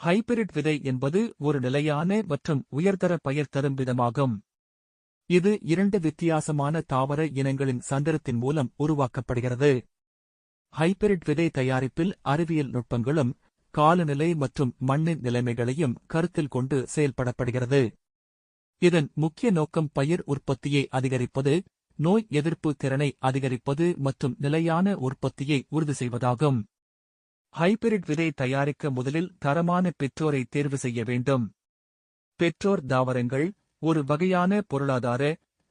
Hybrid விதை என்பது ஒரு நிலையான மற்றும் உயர்தர பயிர் தரும் விதமாகும். இது இரண்டு வித்தியாசமான தாவர இனங்களின் சந்தரத்தின் மூலம் உருவாக்கப்படுகிறது. ஹைபிரிட் விதை தயாரிப்பில் அறிவியல் நுட்பங்களும் காலநிலை மற்றும் மண்ணின் நிலைமைகளையும் கருத்தில் கொண்டு செயல்படப்படுகிறது. இதன் முக்கிய நோக்கம் பயிர் உற்பத்தியை அதிகரிப்பது, நோய் எதிர்ப்பு திறனை அதிகரிப்பது மற்றும் நிலையான உற்பத்தியை உறுதி செய்வதாகும். ஹைபிரிட் விதை தயாரிக்க முதலில் தரமான பெற்றோரை தேர்வு செய்ய வேண்டும். பெற்றோர் தாவரங்கள் ஒரு வகையான பொருளாதார,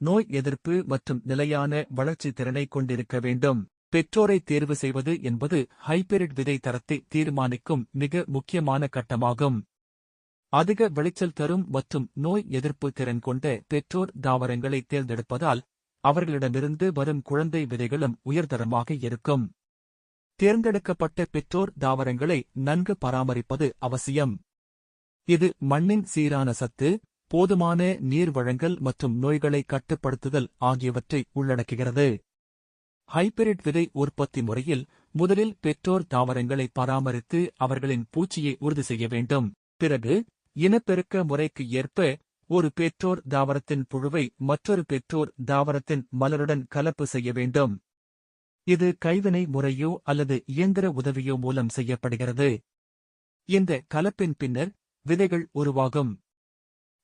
நோய் எதிர்ப்பு மற்றும் நிலையான வளர்ச்சி திறனை கொண்டிருக்க வேண்டும். பெற்றோரை தேர்வு செய்வது என்பது ஹைபிரிட் விதை தரத்தை தீர்மானிக்கும் மிக முக்கியமான கட்டமாகும். அதிக விளைச்சல் தரும் மற்றும் நோய் எதிர்ப்பு திறன் கொண்ட பெற்றோர் தாவரங்களை தேர்ந்தெடுப்பதால் அவர்களிடமிருந்து வரும் குழந்தை விதைகளும் உயர்தரமாக இருக்கும். தேர்ந்தெடுக்கப்பட்ட பெற்றோர் தாவரங்களை நன்கு பராமரிப்பது அவசியம். இது மண்ணின் சீரான சத்து, போதுமான நீர் வழங்கல் மற்றும் நோய்களை கட்டுப்படுத்துதல் ஆகியவற்றை உள்ளடக்குகிறது. ஹைபிரிட் விதை உற்பத்தி முறையில் முதலில் பெற்றோர் தாவரங்களை பராமரித்து அவர்களின் பூச்சியை உறுதி செய்ய வேண்டும். பிறகு இனப்பெருக்க முறைக்கு ஏற்ப ஒரு பெற்றோர் தாவரத்தின் புழுவை மற்றொரு பெற்றோர் தாவரத்தின் மலருடன் கலப்பு செய்ய வேண்டும். இது கைவினை முறையோ அல்லது இயந்திர உதவியோ மூலம் செய்யப்படுகிறது. இந்த கலப்பின் பின்னர் விதைகள் உருவாகும்.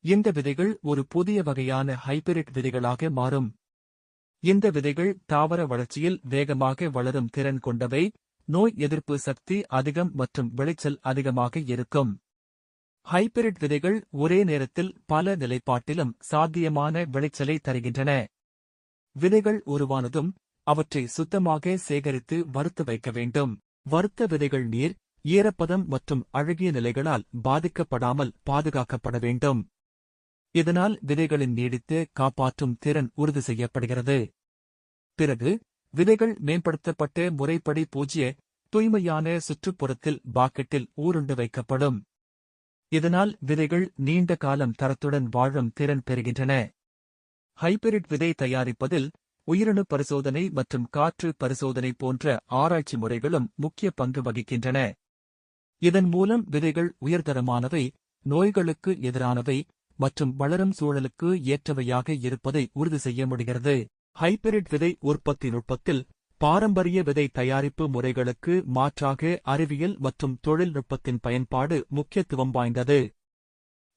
இந்த விதைகள் ஒரு புதிய வகையான ஹைபிரிட் விதைகளாக மாறும். இந்த விதைகள் தாவர வளர்ச்சியில் வேகமாக வளரும் திறன் கொண்டவை, நோய் எதிர்ப்பு சக்தி அதிகம் மற்றும் விளைச்சல் அதிகமாக இருக்கும். ஹைபிரிட் விதைகள் ஒரே நேரத்தில் பல நிலைப்பாட்டிலும் சாத்தியமான விளைச்சலை தருகின்றன. விதைகள் உருவானதும் அவற்றை சுத்தமாக சேகரித்து வறுத்து வைக்க வேண்டும். வறுத்த விதைகள் நீர், ஈரப்பதம் மற்றும் அழுகிய நிலைகளால் பாதிக்கப்படாமல் பாதுகாக்கப்பட வேண்டும். இதனால் விதைகளின் நீடித்து காப்பாற்றும் திறன் உறுதி செய்யப்படுகிறது. பிறகு விதைகள் மேம்படுத்தப்பட்ட முறைப்படி பூஜ்ய, தூய்மையான சுற்றுப்புறத்தில் பாக்கெட்டில் ஊருண்டு வைக்கப்படும். இதனால் விதைகள் நீண்ட காலம் தரத்துடன் வாழும் திறன் பெறுகின்றன. ஹைபிரிட் விதை தயாரிப்பதில் உயிரணு பரிசோதனை மற்றும் காற்று பரிசோதனை போன்ற ஆராய்ச்சி முறைகளும் முக்கிய பங்கு வகிக்கின்றன. இதன் மூலம் விதைகள் உயர்தரமானவை, நோய்களுக்கு எதிரானவை மற்றும் வளரும் சூழலுக்கு ஏற்றவையாக இருப்பதை உறுதி செய்ய முடிகிறது. ஹைபிரிட் விதை உற்பத்தி நுட்பத்தில் பாரம்பரிய விதை தயாரிப்பு முறைகளுக்கு மாற்றாக அறிவியல் மற்றும் தொழில்நுட்பத்தின் பயன்பாடு முக்கியத்துவம் வாய்ந்தது.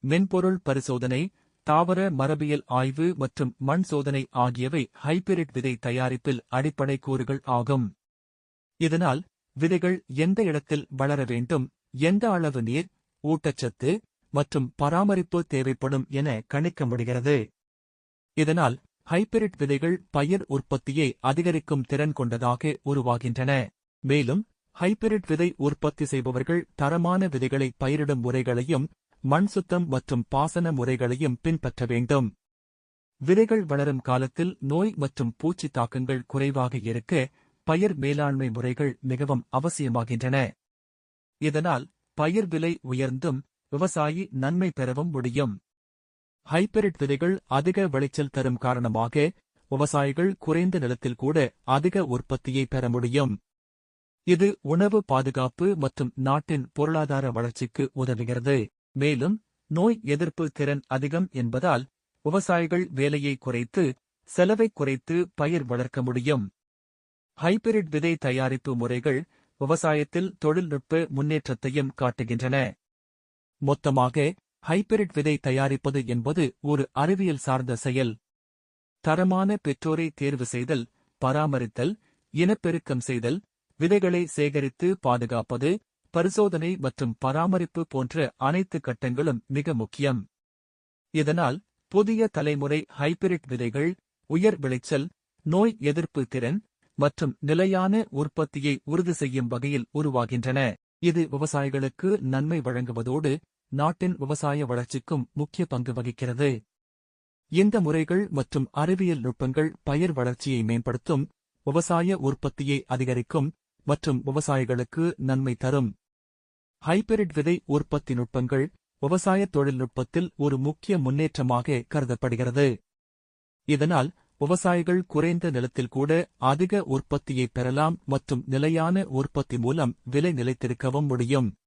மென்பொருள் பரிசோதனை, தாவர மரபியல் ஆய்வு மற்றும் மண் சோதனை ஆகியவை ஹைபிரிட் விதை தயாரிப்பில் அடிப்படை கூறுகள் ஆகும். இதனால் விதைகள் எந்த இடத்தில் வளர வேண்டும், எந்த அளவு நீர், ஊட்டச்சத்து மற்றும் பராமரிப்பு தேவைப்படும் என கணிக்க முடிகிறது. இதனால் ஹைபிரிட் விதைகள் பயிர் உற்பத்தியை அதிகரிக்கும் திறன் கொண்டதாக உருவாகின்றன. மேலும் ஹைபிரிட் விதை உற்பத்தி செய்பவர்கள் தரமான விதைகளை பயிரிடும் முறைகளையும் மண் சுத்தம் மற்றும் பாசன முறைகளையும் பின்பற்ற வேண்டும். விதைகள் வளரும் காலத்தில் நோய் மற்றும் பூச்சி தாக்கங்கள் குறைவாக இருக்க பயிர் மேலாண்மை முறைகள் மிகவும் அவசியமாகின்றன. இதனால் பயிர் விலை உயர்ந்தும் விவசாயி நன்மை பெறவும் முடியும். ஹைபிரிட் விதைகள் அதிக விளைச்சல் தரும் காரணமாக விவசாயிகள் குறைந்த நிலத்தில் கூட அதிக உற்பத்தியை பெற முடியும். இது உணவு பாதுகாப்பு மற்றும் நாட்டின் பொருளாதார வளர்ச்சிக்கு உதவுகிறது. மேலும் நோய் எதிர்ப்பு திறன் அதிகம் என்பதால் விவசாயிகள் வேலையை குறைத்து செலவை குறைத்து பயிர் வளர்க்க முடியும். ஹைபிரிட் விதை தயாரிப்பு முறைகள் விவசாயத்தில் தொழில்நுட்ப முன்னேற்றத்தையும் காட்டுகின்றன. மொத்தமாக ஹைபிரிட் விதை தயாரிப்பது என்பது ஒரு அறிவியல் சார்ந்த செயல். தரமான பெற்றோரை தேர்வு செய்தல், பராமரித்தல், இனப்பெருக்கம் செய்தல், விதைகளை சேகரித்து பாதுகாப்பது, பரிசோதனை மற்றும் பராமரிப்பு போன்ற அனைத்து கட்டங்களும் மிக முக்கியம். இதனால் புதிய தலைமுறை ஹைபிரிட் விதைகள் உயர் விளைச்சல், நோய் எதிர்ப்பு திறன் மற்றும் நிலையான உற்பத்தியை உறுதி செய்யும் வகையில் உருவாகின்றன. இது விவசாயிகளுக்கு நன்மை வழங்குவதோடு நாட்டின் விவசாய வளர்ச்சிக்கும் முக்கிய பங்கு வகிக்கிறது. இந்த முறைகள் மற்றும் அறிவியல் நுட்பங்கள் பயிர் வளர்ச்சியை மேம்படுத்தும், விவசாய உற்பத்தியை அதிகரிக்கும் மற்றும் விவசாயிகளுக்கு நன்மை தரும். ஹைபிரிட் விதை உற்பத்தி நுட்பங்கள் விவசாய தொழில்நுட்பத்தில் ஒரு முக்கிய முன்னேற்றமாக கருதப்படுகிறது. இதனால் விவசாயிகள் குறைந்த நிலத்தில் கூட அதிக உற்பத்தியை பெறலாம் மற்றும் நிலையான உற்பத்தி மூலம் விலை நிலைத்திருக்கவும் முடியும்.